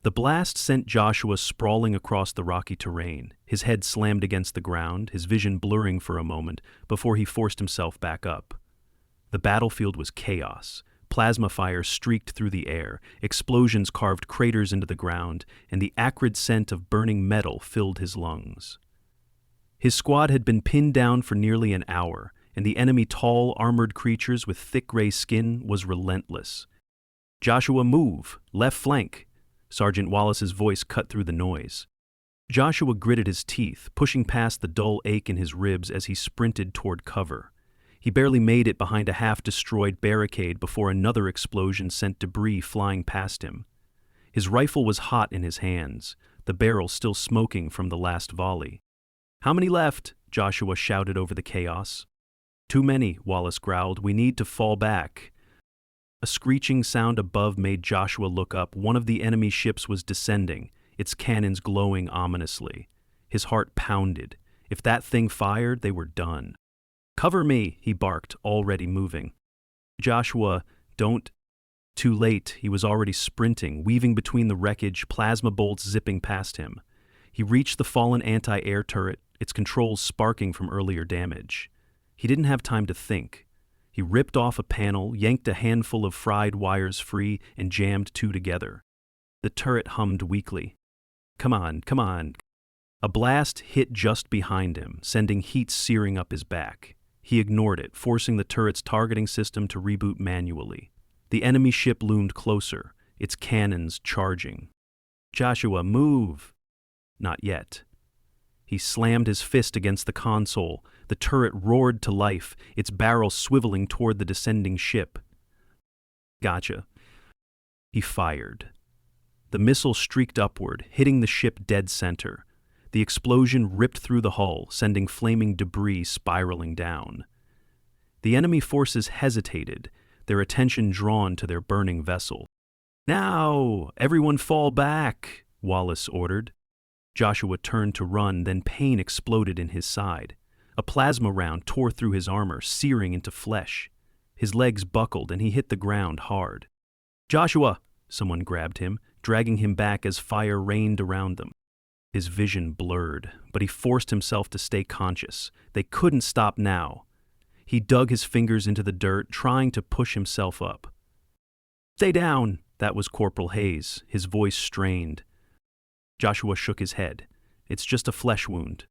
The blast sent Joshua sprawling across the rocky terrain. His head slammed against the ground, his vision blurring for a moment before he forced himself back up. The battlefield was chaos. Plasma fire streaked through the air, explosions carved craters into the ground, and the acrid scent of burning metal filled his lungs. His squad had been pinned down for nearly an hour, and the enemy tall, armored creatures with thick gray skin was relentless. "Joshua, move! Left flank!" Sergeant Wallace's voice cut through the noise. Joshua gritted his teeth, pushing past the dull ache in his ribs as he sprinted toward cover. He barely made it behind a half-destroyed barricade before another explosion sent debris flying past him. His rifle was hot in his hands, the barrel still smoking from the last volley. "How many left?" Joshua shouted over the chaos. "Too many," Wallace growled. "We need to fall back." A screeching sound above made Joshua look up. One of the enemy ships was descending, its cannons glowing ominously. His heart pounded. If that thing fired, they were done. "Cover me," he barked, already moving. "Joshua, don't..." Too late, he was already sprinting, weaving between the wreckage, plasma bolts zipping past him. He reached the fallen anti-air turret, its controls sparking from earlier damage. He didn't have time to think. He ripped off a panel, yanked a handful of fried wires free, and jammed two together. The turret hummed weakly. Come on, come on." A blast hit just behind him, sending heat searing up his back. He ignored it, forcing the turret's targeting system to reboot manually. The enemy ship loomed closer, its cannons charging. "Joshua, move!" Not yet. He slammed his fist against the console. The turret roared to life, its barrel swiveling toward the descending ship. "Gotcha." He fired. The missile streaked upward, hitting the ship dead center. The explosion ripped through the hull, sending flaming debris spiraling down. The enemy forces hesitated, their attention drawn to their burning vessel. "Now! Everyone fall back!" Wallace ordered. Joshua turned to run, then pain exploded in his side. A plasma round tore through his armor, searing into flesh. His legs buckled, and he hit the ground hard. "Joshua!" Someone grabbed him, dragging him back as fire rained around them. His vision blurred, but he forced himself to stay conscious. They couldn't stop now. He dug his fingers into the dirt, trying to push himself up. "Stay down!" That was Corporal Hayes, his voice strained. Joshua shook his head. "It's just a flesh wound."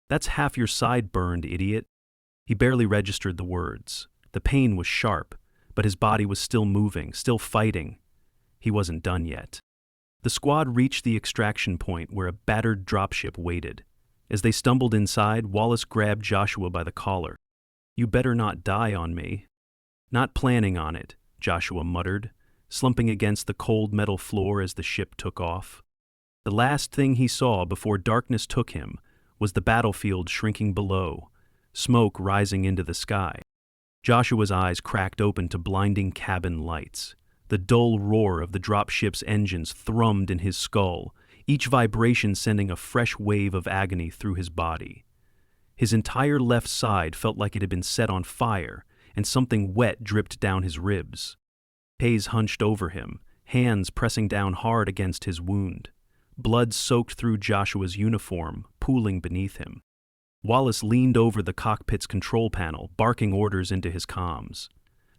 "That's half your side burned, idiot." He barely registered the words. The pain was sharp, but his body was still moving, still fighting. He wasn't done yet. The squad reached the extraction point where a battered dropship waited. As they stumbled inside, Wallace grabbed Joshua by the collar. "You better not die on me." "Not planning on it," Joshua muttered, slumping against the cold metal floor as the ship took off. The last thing he saw before darkness took him was the battlefield shrinking below, smoke rising into the sky. Joshua's eyes cracked open to blinding cabin lights. The dull roar of the dropship's engines thrummed in his skull, each vibration sending a fresh wave of agony through his body. His entire left side felt like it had been set on fire, and something wet dripped down his ribs. Hayes hunched over him, hands pressing down hard against his wound. Blood soaked through Joshua's uniform, pooling beneath him. Wallace leaned over the cockpit's control panel, barking orders into his comms.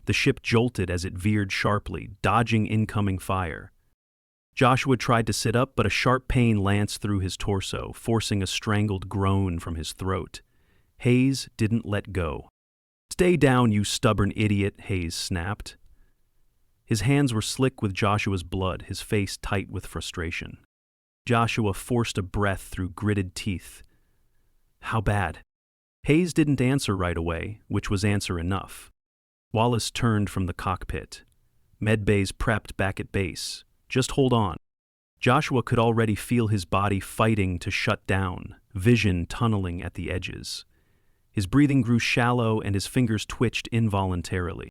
The ship jolted as it veered sharply, dodging incoming fire. Joshua tried to sit up, but a sharp pain lanced through his torso, forcing a strangled groan from his throat. Hayes didn't let go. "Stay down, you stubborn idiot," Hayes snapped. His hands were slick with Joshua's blood, his face tight with frustration. Joshua forced a breath through gritted teeth. "How bad?" Hayes didn't answer right away, which was answer enough. Wallace turned from the cockpit. Medbay's prepped back at base. "Just hold on." Joshua could already feel his body fighting to shut down, vision tunneling at the edges. His breathing grew shallow and his fingers twitched involuntarily.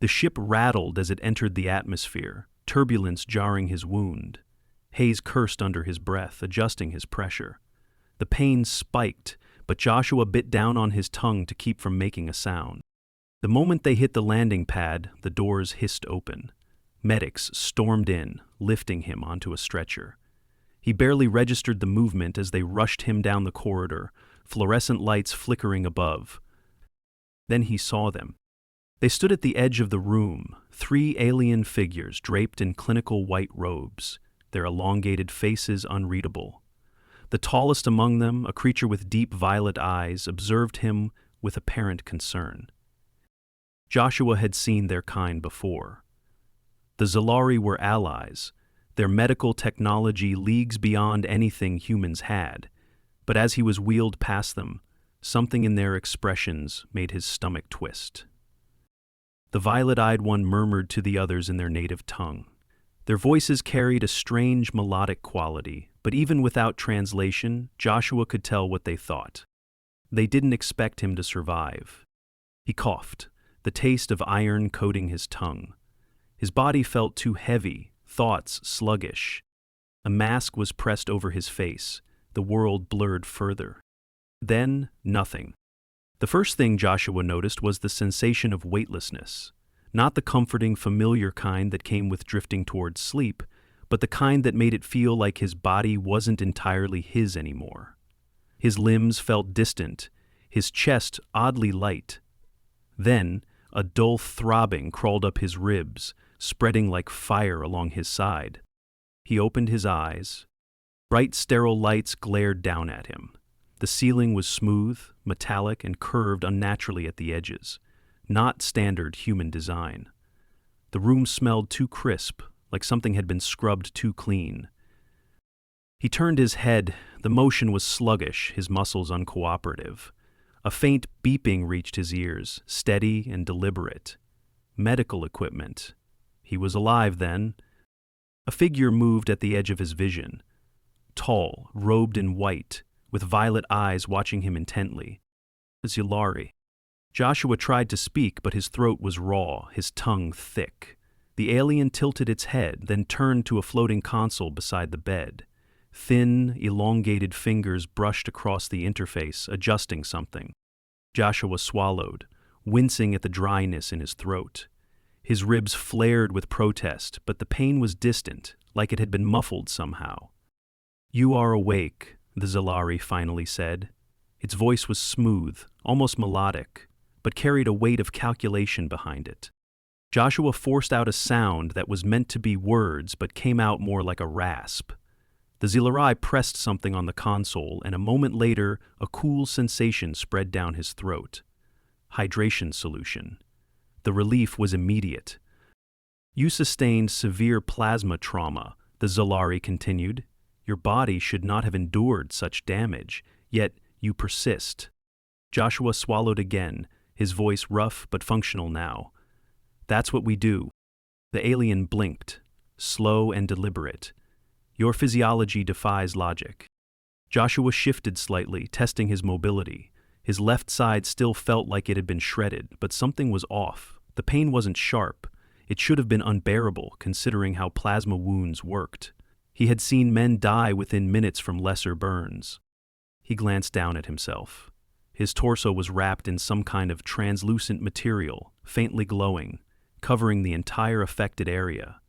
The ship rattled as it entered the atmosphere, turbulence jarring his wound. Hayes cursed under his breath, adjusting his pressure. The pain spiked, but Joshua bit down on his tongue to keep from making a sound. The moment they hit the landing pad, the doors hissed open. Medics stormed in, lifting him onto a stretcher. He barely registered the movement as they rushed him down the corridor, fluorescent lights flickering above. Then he saw them. They stood at the edge of the room, three alien figures draped in clinical white robes, their elongated faces unreadable. The tallest among them, a creature with deep violet eyes, observed him with apparent concern. Joshua had seen their kind before. The Zalari were allies, their medical technology leagues beyond anything humans had, but as he was wheeled past them, something in their expressions made his stomach twist. The violet-eyed one murmured to the others in their native tongue. Their voices carried a strange melodic quality, but even without translation, Joshua could tell what they thought. They didn't expect him to survive. He coughed, the taste of iron coating his tongue. His body felt too heavy, thoughts sluggish. A mask was pressed over his face, the world blurred further. Then, nothing. The first thing Joshua noticed was the sensation of weightlessness, not the comforting, familiar kind that came with drifting towards sleep, but the kind that made it feel like his body wasn't entirely his anymore. His limbs felt distant, his chest oddly light. Then, a dull throbbing crawled up his ribs, spreading like fire along his side. He opened his eyes. Bright, sterile lights glared down at him. The ceiling was smooth, metallic, and curved unnaturally at the edges, not standard human design. The room smelled too crisp, like something had been scrubbed too clean. He turned his head. The motion was sluggish, his muscles uncooperative. A faint beeping reached his ears, steady and deliberate. Medical equipment. He was alive then. A figure moved at the edge of his vision. Tall, robed in white, with violet eyes watching him intently. Zalari. Joshua tried to speak, but his throat was raw, his tongue thick. The alien tilted its head, then turned to a floating console beside the bed. Thin, elongated fingers brushed across the interface, adjusting something. Joshua swallowed, wincing at the dryness in his throat. His ribs flared with protest, but the pain was distant, like it had been muffled somehow. "You are awake," the Zalari finally said. Its voice was smooth, almost melodic, but carried a weight of calculation behind it. Joshua forced out a sound that was meant to be words but came out more like a rasp. The Zalari pressed something on the console, and a moment later, a cool sensation spread down his throat. Hydration solution. The relief was immediate. "You sustained severe plasma trauma," the Zalari continued. "Your body should not have endured such damage, yet you persist." Joshua swallowed again, his voice rough but functional now. "That's what we do." The alien blinked, slow and deliberate. "Your physiology defies logic." Joshua shifted slightly, testing his mobility. His left side still felt like it had been shredded, but something was off. The pain wasn't sharp. It should have been unbearable, considering how plasma wounds worked. He had seen men die within minutes from lesser burns. He glanced down at himself. His torso was wrapped in some kind of translucent material, faintly glowing, covering the entire affected area.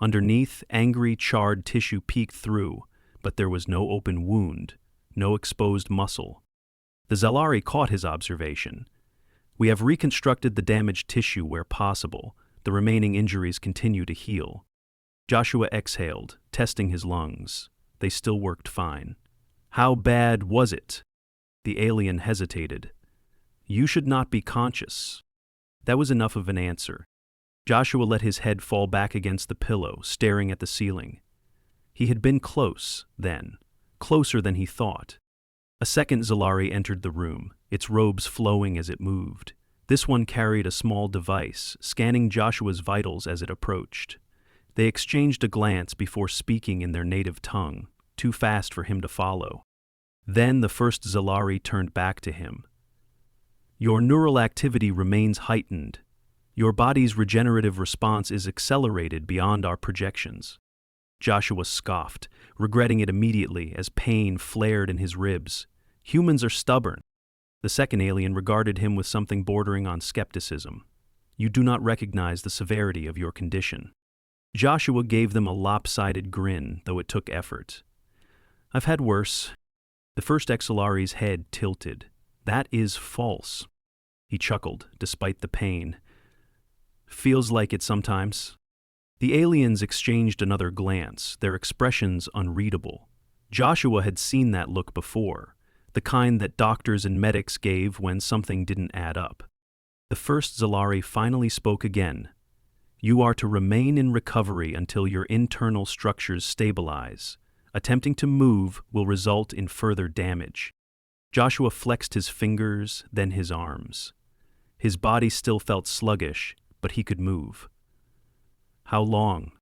Underneath, angry, charred tissue peeked through, but there was no open wound, no exposed muscle. The Zalari caught his observation. "We have reconstructed the damaged tissue where possible. The remaining injuries continue to heal." Joshua exhaled, testing his lungs. They still worked fine. "How bad was it?" The alien hesitated. "You should not be conscious." That was enough of an answer. Joshua let his head fall back against the pillow, staring at the ceiling. He had been close, then. Closer than he thought. A second Zalari entered the room, its robes flowing as it moved. This one carried a small device, scanning Joshua's vitals as it approached. They exchanged a glance before speaking in their native tongue, too fast for him to follow. Then the first Zalari turned back to him. "Your neural activity remains heightened. Your body's regenerative response is accelerated beyond our projections." Joshua scoffed, regretting it immediately as pain flared in his ribs. "Humans are stubborn." The second alien regarded him with something bordering on skepticism. "You do not recognize the severity of your condition." Joshua gave them a lopsided grin, though it took effort. "I've had worse." The first Exolari's head tilted. "That is false." He chuckled, despite the pain. "Feels like it sometimes." The aliens exchanged another glance, their expressions unreadable. Joshua had seen that look before, the kind that doctors and medics gave when something didn't add up. The first Zalari finally spoke again. "You are to remain in recovery until your internal structures stabilize. Attempting to move will result in further damage." Joshua flexed his fingers, then his arms. His body still felt sluggish, but he could move. "How long?"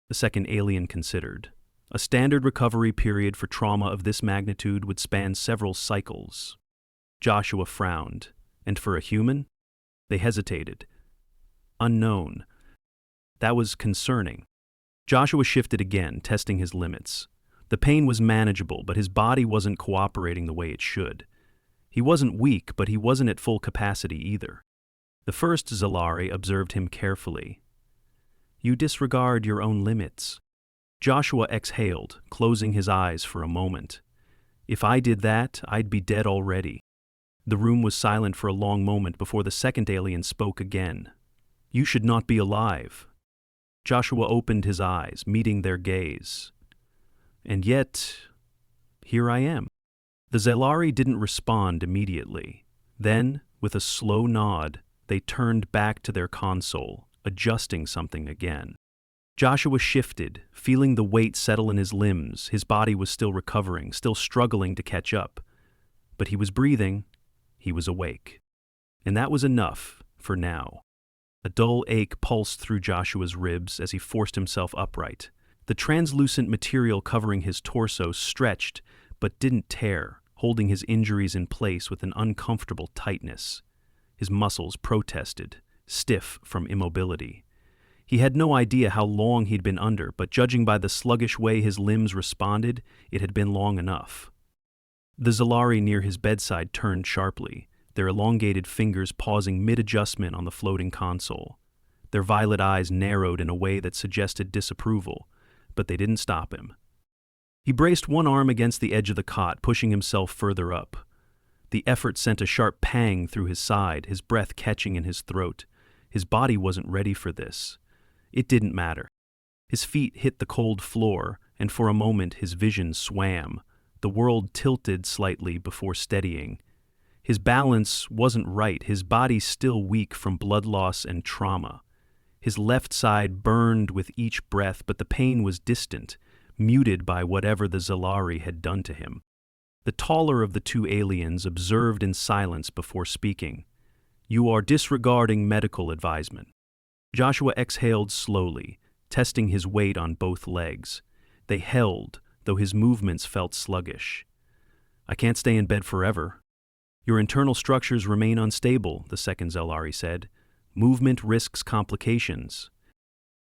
The second alien considered. A standard recovery period for trauma of this magnitude would span several cycles. Joshua frowned. "And for a human?" They hesitated. "Unknown." That was concerning. Joshua shifted again, testing his limits. The pain was manageable, but his body wasn't cooperating the way it should. He wasn't weak, but he wasn't at full capacity either. The first Zalari observed him carefully. "You disregard your own limits." Joshua exhaled, closing his eyes for a moment. "If I did that, I'd be dead already." The room was silent for a long moment before the second alien spoke again. "You should not be alive." Joshua opened his eyes, meeting their gaze. "And yet, here I am." The Zalari didn't respond immediately. Then, with a slow nod, they turned back to their console, adjusting something again. Joshua shifted, feeling the weight settle in his limbs. His body was still recovering, still struggling to catch up. But he was breathing. He was awake. And that was enough, for now. A dull ache pulsed through Joshua's ribs as he forced himself upright. The translucent material covering his torso stretched, but didn't tear, holding his injuries in place with an uncomfortable tightness. His muscles protested, stiff from immobility. He had no idea how long he'd been under, but judging by the sluggish way his limbs responded, it had been long enough. The Zalari near his bedside turned sharply, their elongated fingers pausing mid-adjustment on the floating console. Their violet eyes narrowed in a way that suggested disapproval, but they didn't stop him. He braced one arm against the edge of the cot, pushing himself further up. The effort sent a sharp pang through his side, his breath catching in his throat. His body wasn't ready for this. It didn't matter. His feet hit the cold floor, and for a moment his vision swam. The world tilted slightly before steadying. His balance wasn't right, his body still weak from blood loss and trauma. His left side burned with each breath, but the pain was distant, muted by whatever the Zalari had done to him. The taller of the two aliens observed in silence before speaking. "You are disregarding medical advisement." Joshua exhaled slowly, testing his weight on both legs. They held, though his movements felt sluggish. "I can't stay in bed forever." "Your internal structures remain unstable," the second Zalari said. "Movement risks complications."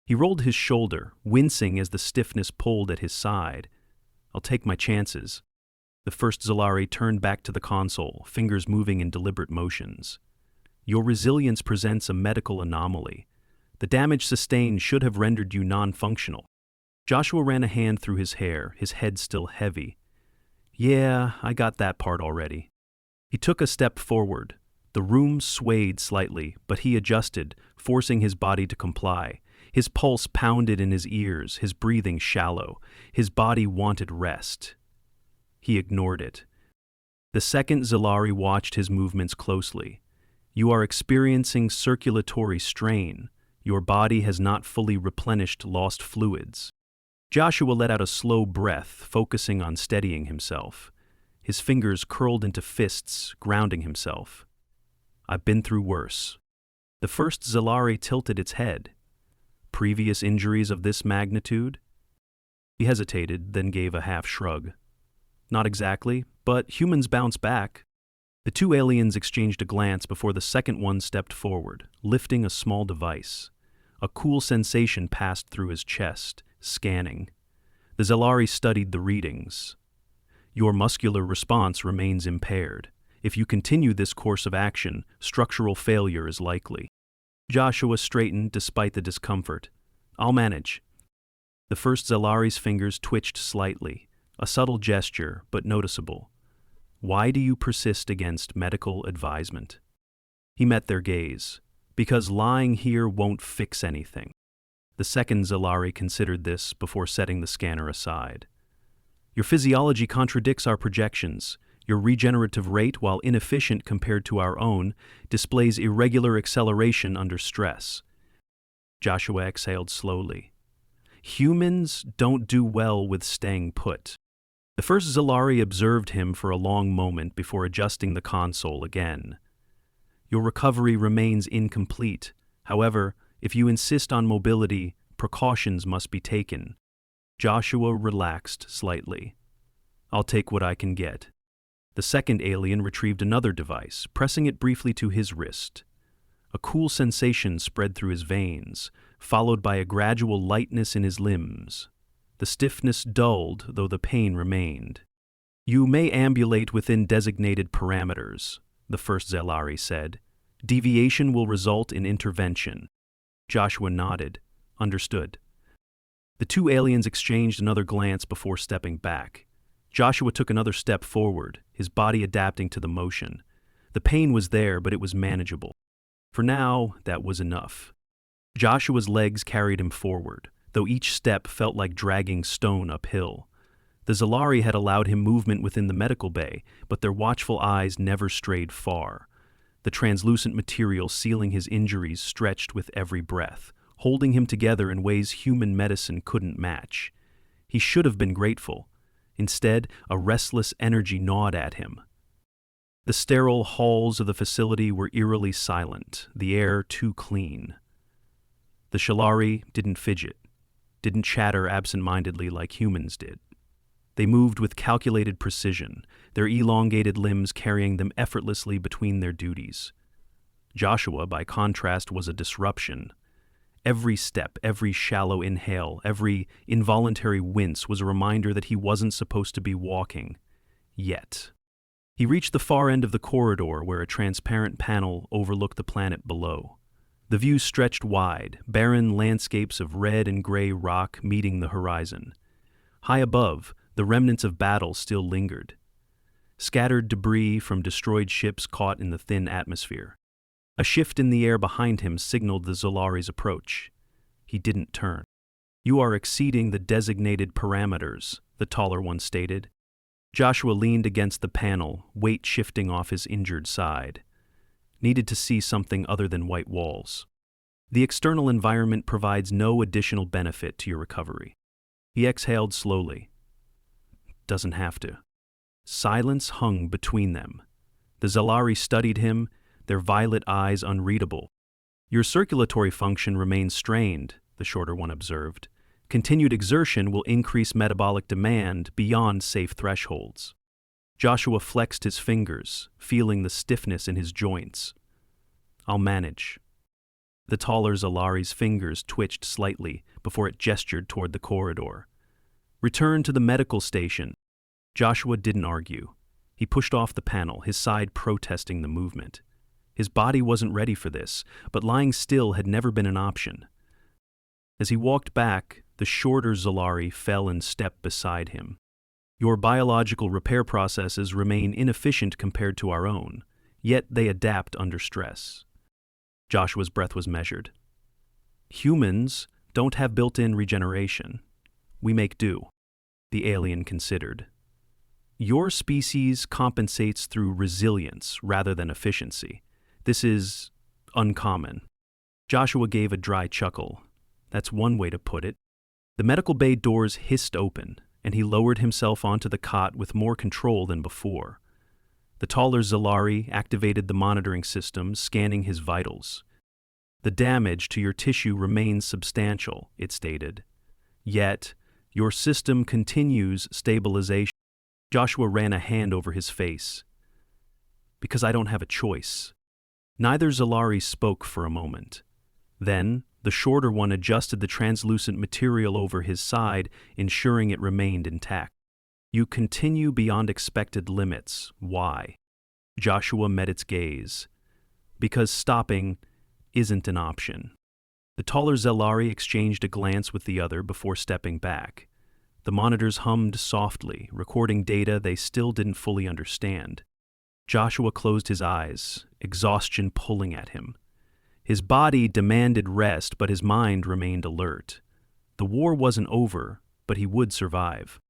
He rolled his shoulder, wincing as the stiffness pulled at his side. "I'll take my chances." The first Zalari turned back to the console, fingers moving in deliberate motions. "Your resilience presents a medical anomaly. The damage sustained should have rendered you non-functional." Joshua ran a hand through his hair, his head still heavy. "Yeah, I got that part already." He took a step forward. The room swayed slightly, but he adjusted, forcing his body to comply. His pulse pounded in his ears, his breathing shallow. His body wanted rest. He ignored it. The second Zalari watched his movements closely. "You are experiencing circulatory strain. Your body has not fully replenished lost fluids." Joshua let out a slow breath, focusing on steadying himself. His fingers curled into fists, grounding himself. "I've been through worse." The first Zalari tilted its head. "Previous injuries of this magnitude?" He hesitated, then gave a half shrug. "Not exactly, but humans bounce back." The two aliens exchanged a glance before the second one stepped forward, lifting a small device. A cool sensation passed through his chest, scanning. The Zalari studied the readings. "Your muscular response remains impaired. If you continue this course of action, structural failure is likely." Joshua straightened despite the discomfort. "I'll manage." The first Zalari's fingers twitched slightly, a subtle gesture, but noticeable. Why do you persist against medical advisement? He met their gaze. Because lying here won't fix anything. The second Zalari considered this before setting the scanner aside. Your physiology contradicts our projections. Your regenerative rate, while inefficient compared to our own, displays irregular acceleration under stress. Joshua exhaled slowly. Humans don't do well with staying put. The first Zalari observed him for a long moment before adjusting the console again. Your recovery remains incomplete. However, if you insist on mobility, precautions must be taken. Joshua relaxed slightly. I'll take what I can get. The second alien retrieved another device, pressing it briefly to his wrist. A cool sensation spread through his veins, followed by a gradual lightness in his limbs. The stiffness dulled, though the pain remained. You may ambulate within designated parameters, the first Zalari said. Deviation will result in intervention. Joshua nodded. Understood. The two aliens exchanged another glance before stepping back. Joshua took another step forward, his body adapting to the motion. The pain was there, but it was manageable. For now, that was enough. Joshua's legs carried him forward, though each step felt like dragging stone uphill. The Zalari had allowed him movement within the medical bay, but their watchful eyes never strayed far. The translucent material sealing his injuries stretched with every breath, holding him together in ways human medicine couldn't match. He should have been grateful. Instead, a restless energy gnawed at him. The sterile halls of the facility were eerily silent, the air too clean. The Zalari didn't fidget, didn't chatter absent-mindedly like humans did. They moved with calculated precision, their elongated limbs carrying them effortlessly between their duties. Joshua, by contrast, was a disruption. Every step, every shallow inhale, every involuntary wince was a reminder that he wasn't supposed to be walking. Yet. He reached the far end of the corridor where a transparent panel overlooked the planet below. The view stretched wide, barren landscapes of red and gray rock meeting the horizon. High above, the remnants of battle still lingered. Scattered debris from destroyed ships caught in the thin atmosphere. A shift in the air behind him signaled the Zalari's approach. He didn't turn. You are exceeding the designated parameters, the taller one stated. Joshua leaned against the panel, weight shifting off his injured side. Needed to see something other than white walls. The external environment provides no additional benefit to your recovery. He exhaled slowly. Doesn't have to. Silence hung between them. The Zalari studied him, their violet eyes unreadable. Your circulatory function remains strained, the shorter one observed. Continued exertion will increase metabolic demand beyond safe thresholds. Joshua flexed his fingers, feeling the stiffness in his joints. I'll manage. The taller Zalari's fingers twitched slightly before it gestured toward the corridor. Return to the medical station. Joshua didn't argue. He pushed off the panel, his side protesting the movement. His body wasn't ready for this, but lying still had never been an option. As he walked back, the shorter Zalari fell in step beside him. Your biological repair processes remain inefficient compared to our own, yet they adapt under stress. Joshua's breath was measured. Humans don't have built-in regeneration. We make do, the alien considered. Your species compensates through resilience rather than efficiency. This is uncommon. Joshua gave a dry chuckle. That's one way to put it. The medical bay doors hissed open, and he lowered himself onto the cot with more control than before. The taller Zalari activated the monitoring system, scanning his vitals. The damage to your tissue remains substantial, it stated. Yet, your system continues stabilization. Joshua ran a hand over his face. Because I don't have a choice. Neither Zalari spoke for a moment. Then, the shorter one adjusted the translucent material over his side, ensuring it remained intact. You continue beyond expected limits. Why? Joshua met its gaze. Because stopping isn't an option. The taller Zelari exchanged a glance with the other before stepping back. The monitors hummed softly, recording data they still didn't fully understand. Joshua closed his eyes, exhaustion pulling at him. His body demanded rest, but his mind remained alert. The war wasn't over, but he would survive.